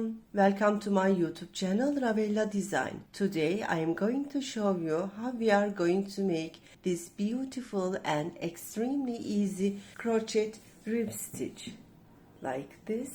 everyone, welcome to my YouTube channel Ravella Design. Today I am going to show you how we are going to make this beautiful and extremely easy crochet rib stitch like this.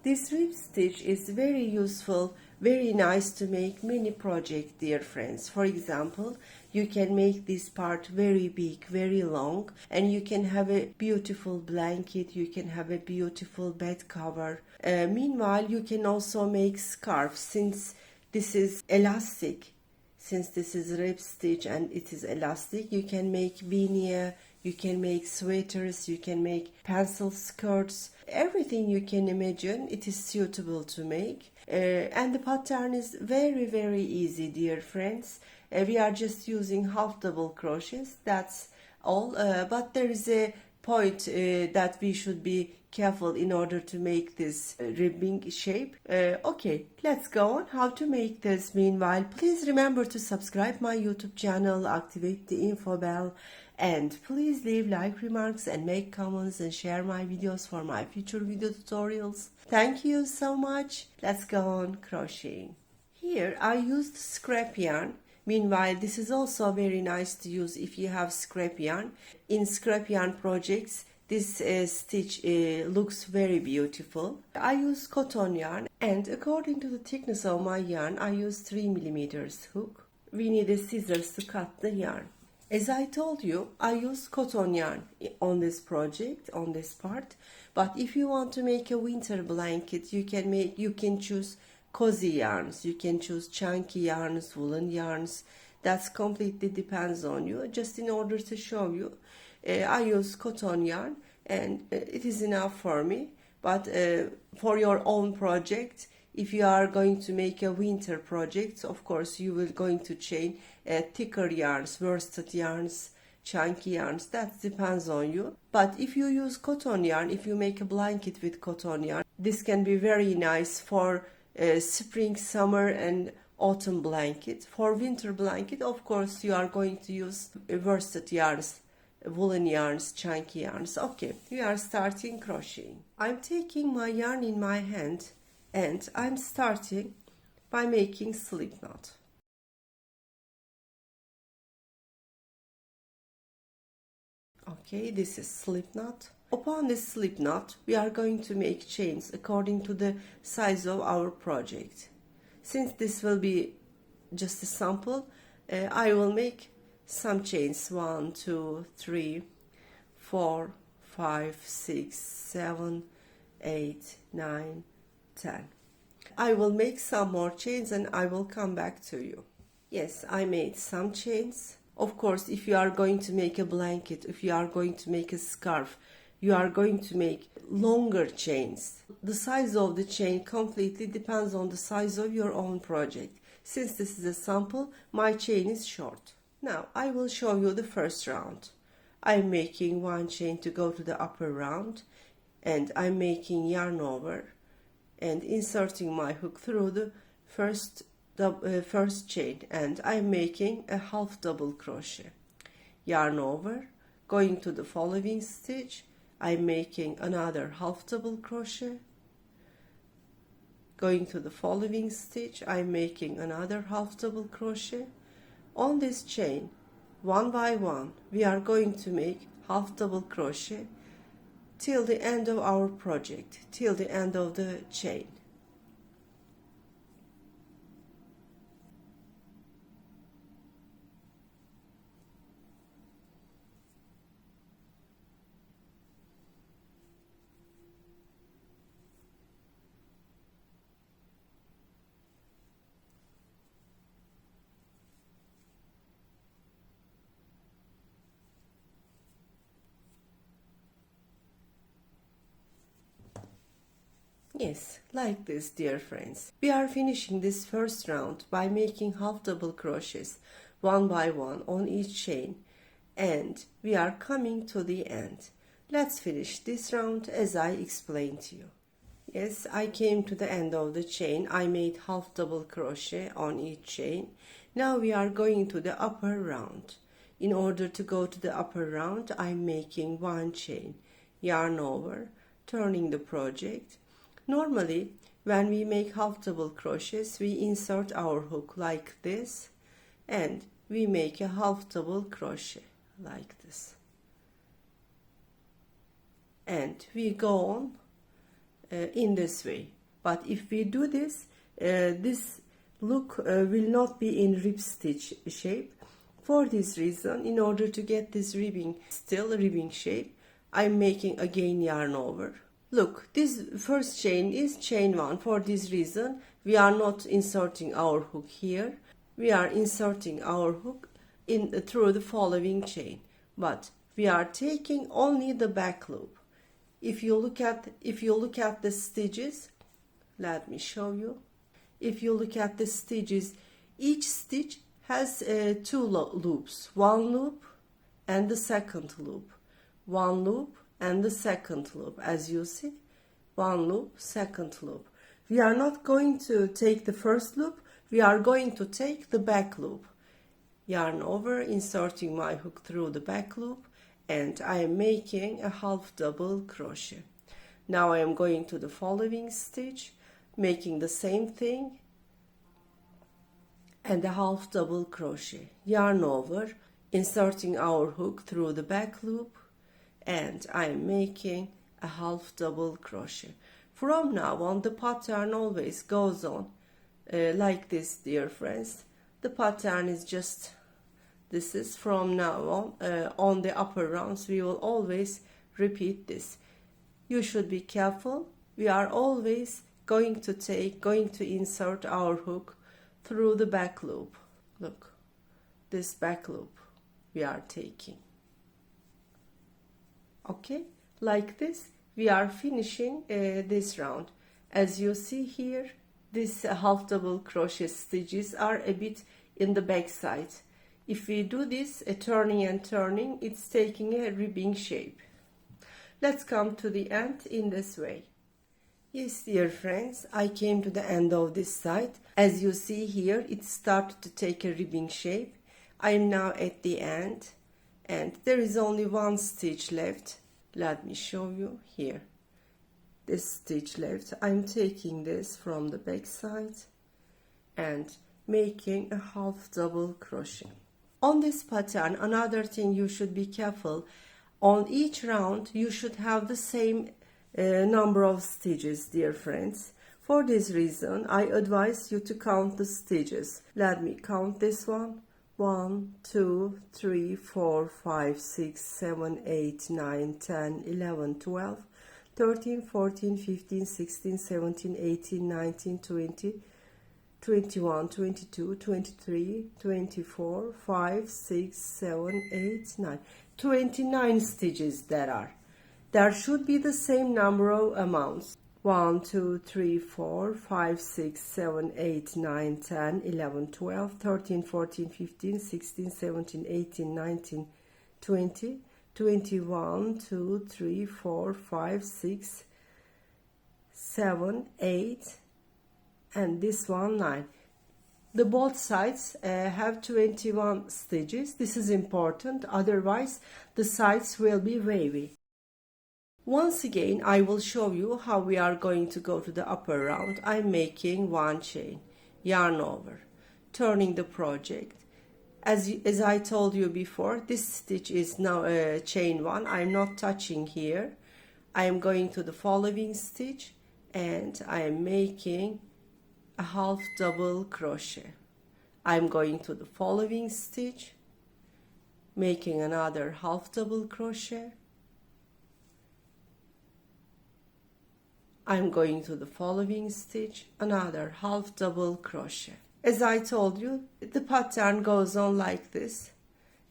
This rib stitch is very useful, very nice to make many projects, dear friends. For example, you can make this part very big, very long, and you can have a beautiful blanket, you can have a beautiful bed cover. Meanwhile, you can also make scarf since this is elastic. Since this is rib stitch and it is elastic, you can make beanie, you can make sweaters, you can make pencil skirts, everything you can imagine it is suitable to make. And the pattern is very easy, dear friends. We are just using half double crochets, that's all, but there is a point that we should be careful in order to make this ribbing shape. Okay, let's go on how to make this. Meanwhile, please remember to subscribe my YouTube channel, activate the info bell, and please leave like remarks and make comments and share my videos for my future video tutorials. Thank you so much. Let's go on crocheting. Here I used scrap yarn. Meanwhile, this is also very nice to use if you have scrap yarn. In scrap yarn projects, this stitch looks very beautiful. I use cotton yarn, and according to the thickness of my yarn, I use 3 mm hook. We need a scissors to cut the yarn. As I told you, I use cotton yarn on this project, on this part. But if you want to make a winter blanket, you can choose cozy yarns, you can choose chunky yarns, woolen yarns. That's completely depends on you. Just in order to show you, I use cotton yarn and it is enough for me. But for your own project, if you are going to make a winter project, of course you will going to chain thicker yarns, worsted yarns, chunky yarns. That depends on you. But if you use cotton yarn, if you make a blanket with cotton yarn, this can be very nice for spring, summer and autumn blanket. For winter blanket, of course, you are going to use worsted yarns, woolen yarns, chunky yarns. Okay, we are starting crocheting. I'm taking my yarn in my hand and I'm starting by making slip knot. Okay, this is slip knot. Upon this slip knot, we are going to make chains according to the size of our project. Since this will be just a sample, I will make some chains. 1, 2, 3, 4, 5, 6, 7, 8, 9, 10. I will make some more chains and I will come back to you. Yes, I made some chains. Of course, if you are going to make a blanket, if you are going to make a scarf, you are going to make longer chains. The size of the chain completely depends on the size of your own project. Since this is a sample, my chain is short. Now I will show you the first round. I'm making one chain to go to the upper round, and I'm making yarn over and inserting my hook through the first chain, and I'm making a half double crochet. Yarn over, going to the following stitch, I'm making another half double crochet. Going to the following stitch, I'm making another half double crochet. On this chain, one by one, we are going to make half double crochet till the end of our project, till the end of the chain. Yes, like this, dear friends. We are finishing this first round by making half double crochets one by one on each chain, and we are coming to the end. Let's finish this round as I explained to you. Yes, I came to the end of the chain. I made half double crochet on each chain. Now we are going to the upper round. In order to go to the upper round, I'm making one chain, yarn over, turning the project. Normally, when we make half double crochets, we insert our hook like this and we make a half double crochet like this, and we go on in this way. But if we do this, this look will not be in rib stitch shape. For this reason, in order to get this ribbing still ribbing shape, I'm making again yarn over. Look, this first chain is chain 1. For this reason, we are not inserting our hook here. We are inserting our hook in through the following chain, but we are taking only the back loop. If you look at the stitches, let me show you. If you look at the stitches, each stitch has two loops, one loop and the second loop, one loop and the second loop. As you see, one loop, second loop. We are not going to take the first loop, we are going to take the back loop. Yarn over, inserting my hook through the back loop, and I am making a half double crochet. Now I am going to the following stitch, making the same thing and a half double crochet. Yarn over, inserting our hook through the back loop, and I am making a half double crochet. From now on, the pattern always goes on like this, dear friends. The pattern is just this is from now on the upper rounds we will always repeat this. You should be careful. We are always going to insert our hook through the back loop. Look, this back loop we are taking. Okay, like this we are finishing this round. As you see here, this half double crochet stitches are a bit in the back side. If we do this turning and turning, it's taking a ribbing shape. Let's come to the end in this way. Yes, dear friends, I came to the end of this side. As you see here, it started to take a ribbing shape. I am now at the end and there is only one stitch left. Let me show you here. This stitch left. I'm taking this from the back side and making a half double crochet. On this pattern, another thing you should be careful. On each round, you should have the same number of stitches, dear friends. For this reason, I advise you to count the stitches. Let me count this one. 1, 2, 3, 4, 5, 6, 7, 8, 9, 10, 11, 12, 13, 14, 15, 16, 17, 18, 19, 20, 21, 22, 23, 24, 5, 6, 7, 8, 9. 29 stitches there are. There should be the same number of amounts. 1, 2, 3, 4, 5, 6, 7, 8, 9, 10, 11, 12, 13, 14, 15, 16, 17, 18, 19, 20, 21, 2, 3, 4, 5, 6, 7, 8, and this one 9. The both sides have 21 stitches. This is important, otherwise the sides will be wavy. Once again, I will show you how we are going to go to the upper round. I'm making one chain, yarn over, turning the project. As I told you before, this stitch is now chain 1. I'm not touching here. I am going to the following stitch and I am making a half double crochet. I'm going to the following stitch, making another half double crochet. I'm going to the following stitch, another half double crochet. As I told you, the pattern goes on like this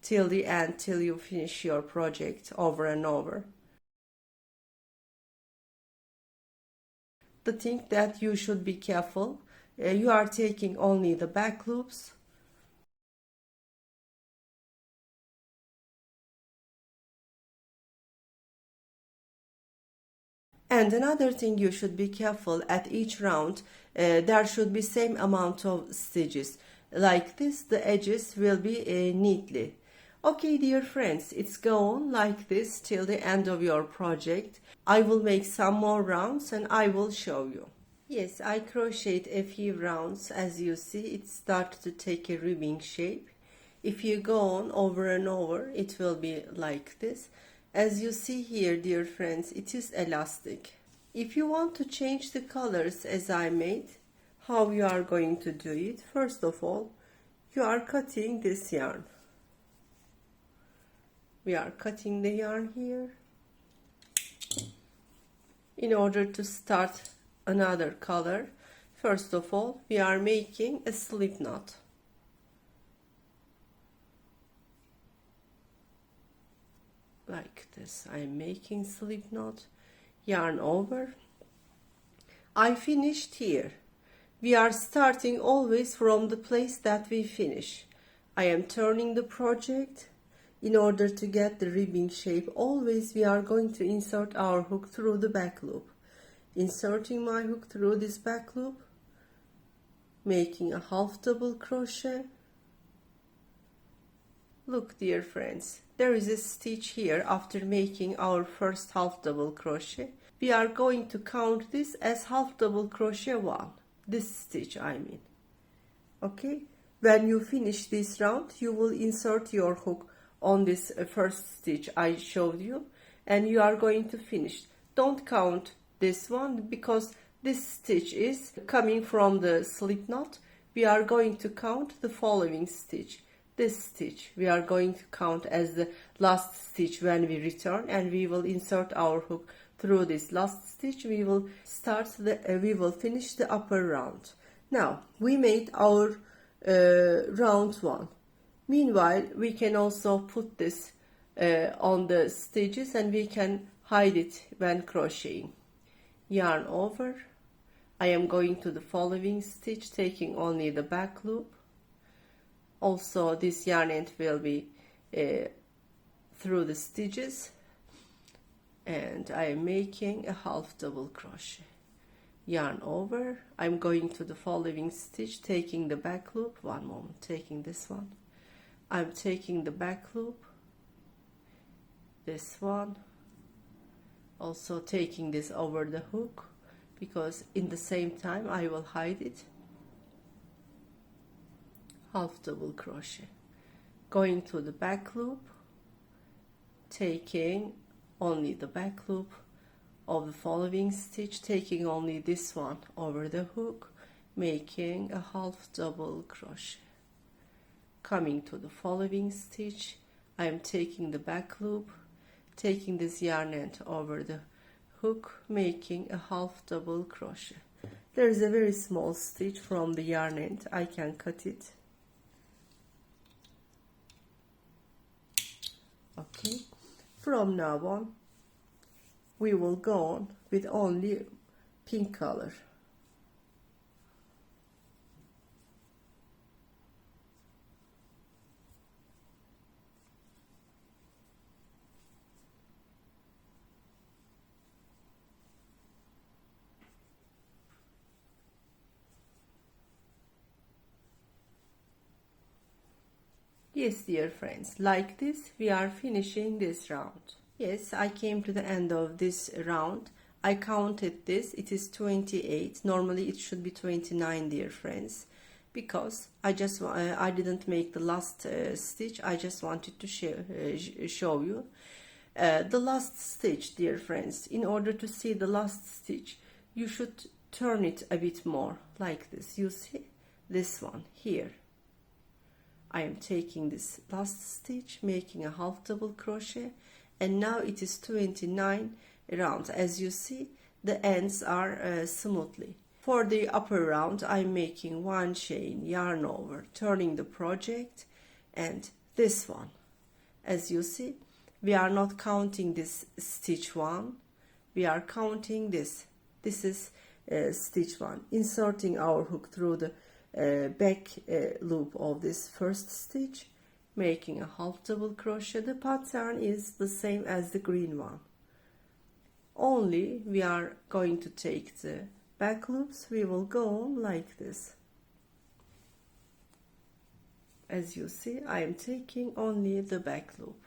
till the end, till you finish your project over and over. The thing that you should be careful, you are taking only the back loops. And another thing you should be careful, at each round there should be same amount of stitches. Like this, the edges will be neatly. Okay, dear friends, it's go on like this till the end of your project. I will make some more rounds and I will show you. Yes, I crocheted a few rounds. As you see, it starts to take a ribbing shape. If you go on over and over, it will be like this. As you see here, dear friends, it is elastic. If you want to change the colors as I made, how you are going to do it? First of all, you are cutting this yarn. We are cutting the yarn here in order to start another color. First of all, we are making a slip knot. Like this, I am making slip knot, yarn over. I finished here. We are starting always from the place that we finish. I am turning the project. In order to get the ribbing shape, always we are going to insert our hook through the back loop. Inserting my hook through this back loop, making a half double crochet. Look, dear friends, there is a stitch here after making our first half double crochet. We are going to count this as half double crochet 1. This stitch, I mean. Okay, when you finish this round, you will insert your hook on this first stitch I showed you, and you are going to finish. Don't count this one because this stitch is coming from the slip knot. We are going to count the following stitch. This stitch we are going to count as the last stitch when we return, and we will insert our hook through this last stitch. We will finish the upper round. Now we made our round 1. Meanwhile, we can also put this on the stitches, and we can hide it when crocheting. Yarn over. I am going to the following stitch, taking only the back loop. Also, this yarn end will be through the stitches, and I am making a half double crochet. Yarn over. I'm going to the following stitch, taking the back loop. One moment, taking this one. I'm taking the back loop, this one, also taking this over the hook, because in the same time I will hide it. Half double crochet, going to the back loop, taking only the back loop of the following stitch, taking only this one over the hook, making a half double crochet. Coming to the following stitch, I am taking the back loop, taking this yarn end over the hook, making a half double crochet. There is a very small stitch from the yarn end. I can cut it. Okay, from now on we will go on with only pink color. Yes, dear friends, like this we are finishing this round. Yes, I came to the end of this round. I counted this, it is 28. Normally it should be 29, dear friends, because I didn't make the last stitch. I just wanted to show you the last stitch, dear friends. In order to see the last stitch, you should turn it a bit more, like this. You see this one here. I am taking this last stitch, making a half double crochet, and now it is 29 rounds. As you see, the ends are smoothly. For the upper round, I'm making 1 chain, yarn over, turning the project, and this one. As you see, we are not counting this stitch 1, we are counting this. This is stitch 1, inserting our hook through the back loop of this first stitch, making a half double crochet. The pattern is the same as the green one, only we are going to take the back loops. We will go on like this. As you see, I am taking only the back loop.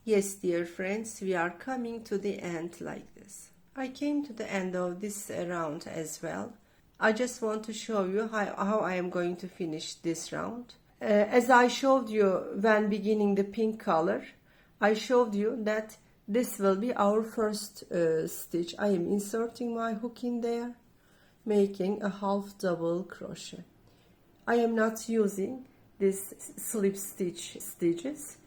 Yes, dear friends, we are coming to the end like this. I came to the end of this round as well. I just want to show you how I am going to finish this round. As I showed you when beginning the pink color, I showed you that this will be our first stitch. I am inserting my hook in there, making a half double crochet. I am not using this slip stitch stitches.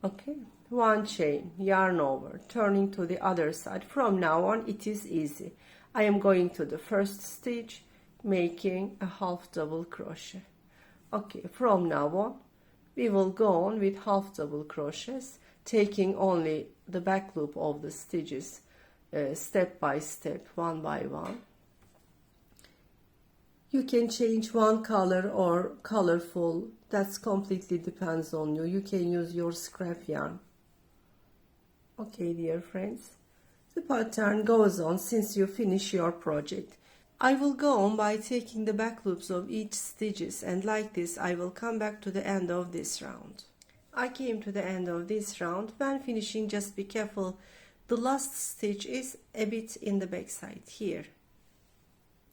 Okay, one chain, yarn over, turning to the other side. From now on it is easy. I am going to the first stitch, making a half double crochet. Okay, from now on we will go on with half double crochets, taking only the back loop of the stitches step by step, one by one. You can change one color or colorful, that's completely depends on you. You can use your scrap yarn. Okay, dear friends, the pattern goes on since you finish your project. I will go on by taking the back loops of each stitches, and like this I will come back to the end of this round. I came to the end of this round. When finishing, just be careful, the last stitch is a bit in the back side here.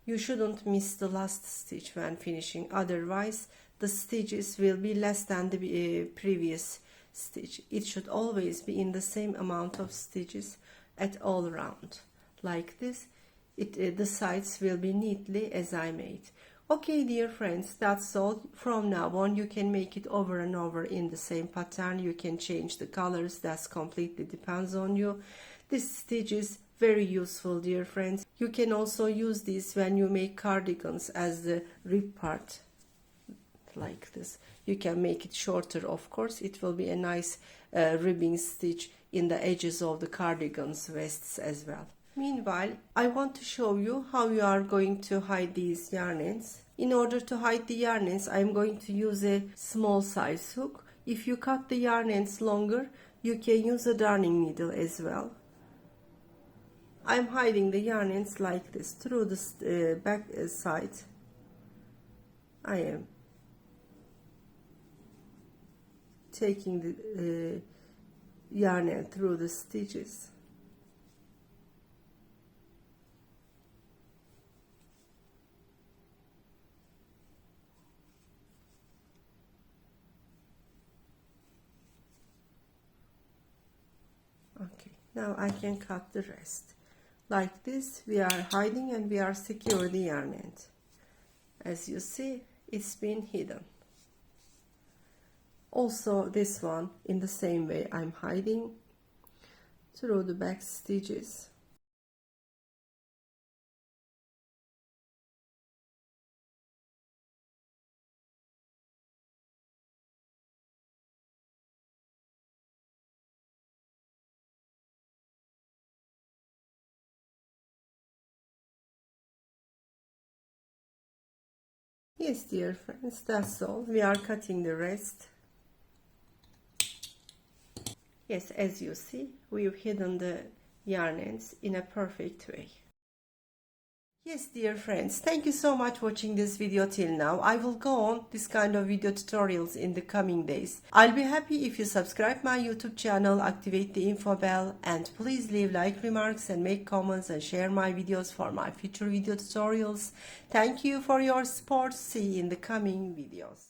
You shouldn't miss the last stitch when finishing, otherwise the stitches will be less than the previous stitch. It should always be in the same amount of stitches at all round. Like this, the sides will be neatly as I made. Okay, dear friends, that's all. From now on you can make it over and over in the same pattern. You can change the colors, that's completely depends on you. This stitch is very useful, dear friends. You can also use this when you make cardigans as the rib part, like this. You can make it shorter, of course. It will be a nice ribbing stitch in the edges of the cardigans vests as well. Meanwhile, I want to show you how you are going to hide these yarn ends. In order to hide the yarn ends, I am going to use a small size hook. If you cut the yarn ends longer, you can use a darning needle as well. I'm hiding the yarn ends like this through the back side. I am taking the yarn end through the stitches. Okay, now I can cut the rest. Like this, we are hiding and we are secure the yarn end. As you see, it's been hidden. Also this one, in the same way, I'm hiding through the back stitches. Yes, dear friends, that's all. We are cutting the rest. Yes, as you see, we've hidden the yarn ends in a perfect way. Yes, dear friends, thank you so much for watching this video till now. I will go on this kind of video tutorials in the coming days. I'll be happy if you subscribe my YouTube channel, activate the info bell, and please leave like remarks and make comments and share my videos for my future video tutorials. Thank you for your support. See you in the coming videos.